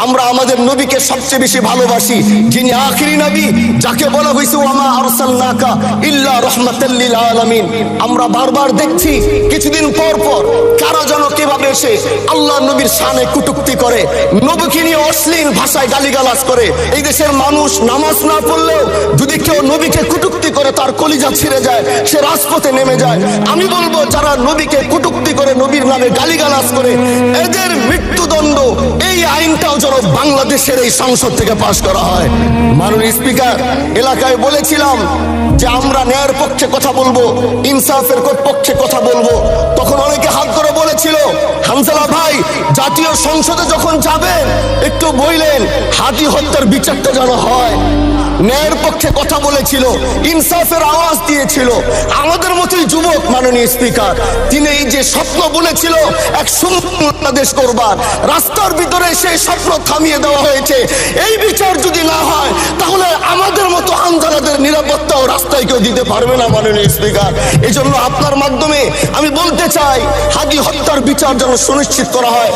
আমরা আমাদের নবীকে সবচেয়ে বেশি ভালোবাসি, যিনি আখিরি নবী, যাকে বলা হয়েছে ওয়ামা আরসালনাকা ইল্লা রাহমাতাল লিল আলামিন। আমরা বারবার দেখছি কিছুদিন পর পর কারা যেন কিভাবে এসে আল্লাহ নবীর শানে কটূক্তি করে, নবীকে নিয়ে অশ্লীল ভাষায় গালিগালাজ করে। এই দেশের মানুষ নামাজ না পড়লেও যদি কেউ নবীকে কটূক্তি করে তার কলিজা ছিঁড়ে যায়, সে রাজপথে নেমে যায়। আমি বলবো যারা নবীকে কটূক্তি করে, নবীর নামে গালিগালাজ করে, এদের মৃত্যুদণ্ড এই আইনটাও যেন বাংলাদেশের এই সংসদ থেকে পাশ করা হয়। মাননীয় স্পিকার, এলাকায় বলেছিলাম যে আমরা ন্যায়ের পক্ষে কথা বলবো, ইনসাফের পক্ষে কথা বলবো। তখন অনেকে হাত ধরে বলেছিল, হামজালা ভাই জাতীয় সংসদে যখন যাবেন একটু বললেন হাদি হত্যার বিচারটা যেন হয়। ন্যায়ের পক্ষে কথা বলেছিল, ইনসাফের আওয়াজ দিয়েছিল। আমাদের মতোই যুবক মাননীয় স্পিকার, তিনি এই যে স্বপ্ন বলেছিল এক সুন্দর বাংলাদেশ করবার, রাস্তার ভিতরে সেই স্বপ্ন থামিয়ে দেওয়া হয়েছে। এই বিচার যদি না হয় তাহলে আমাদের মতো হামজালাদের নিরাপত্তাও রাস্তায় কেউ দিতে পারবে না মাননীয় স্পিকার। এই জন্য আপনার মাধ্যমে আমি বলতে চাই, হাদি হত্যার বিচার যেন সুনিশ্চিত করা হয়।